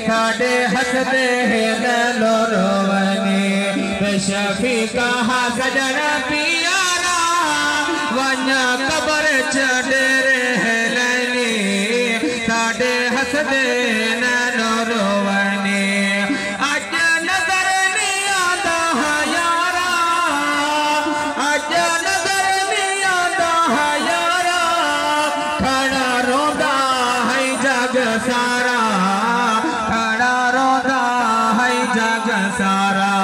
साडे हसदे नैनो रोवनी शफी कहा सजन पियारा वन्या कबर चढ़े लैनी साडे हसदे नैनो रोवनी अज नजर नहीं आता यारा अज नजर नहीं आता यारा खड़ा रोंदा है जग सारा खड़ा रोंदा है जग सारा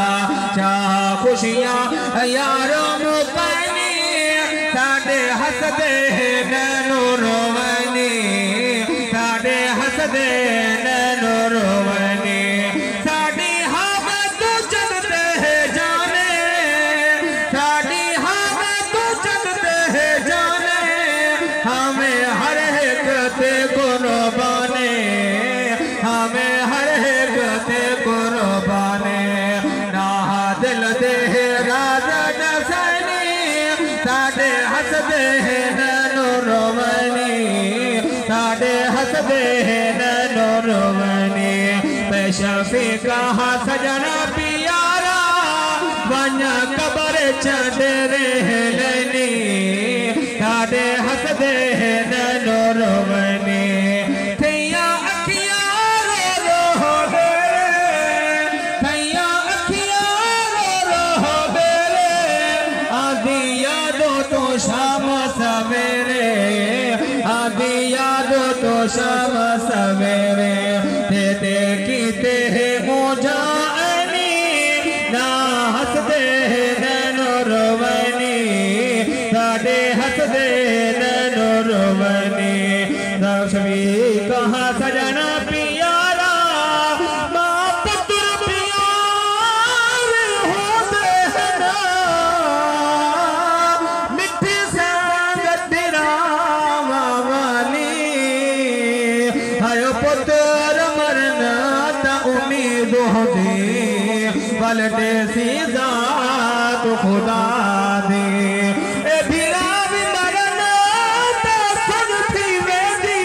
खुशियां यारों मुकनी साडे हसदे नैनो रोवनी साडे हसदे नैनो रोवनी साडी हालत चलते जाने साडी हालत चलते जाने हमें हर एक ते कुर्बाने हमें हर एक ते कुर्बाने दिल दे राजा नसनी साडे हसदे नैनो रोवनी साडे हसदे नैनो रोवनी शफी कहा सजन पियारा वन कबर चढ़े लैनी साडे हसदे नैनो रोवनी शाम सवेरे आदि यादो तो शाम सवेरे ते कीते हो जानी ना हसदे नैनो रोवनी साडे हसदे नैनो रोवनी शफी कहा सजन पियारा मां पुत्र प्यार होते हैं पुत्र मरना ता उम्मीद होती बलटे सीधा तो खुदा दे ए भिड़ा भी मरना ता सजती वेदी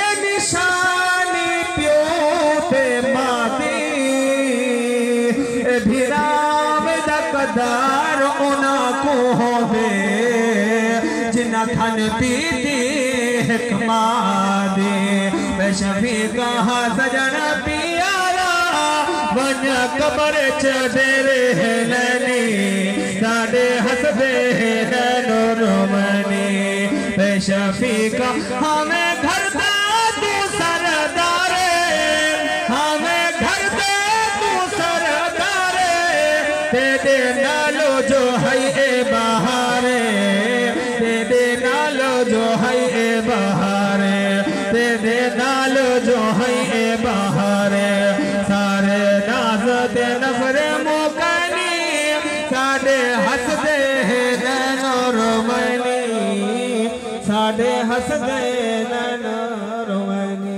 ए निशानी प्यो ते माती ए भिड़ा में दकदार उना को होवे जिना खन पीती दे शफी कहा सजन पियारा वन कबर चढ़े लैनी साडे हसदे नैनो रोवनी शफी का हमें घर दे तू सरदारे हमें घर दे तू सरदारे तेरे नालो जो है ए बहारे तेरे नालो जो है ए बहारे तेरे नालो जो है ए बहारे सारे नाज दे नफरे मुकनी साडे हसदे नैनो रोवनी साडे हसदे नैनो रोवनी।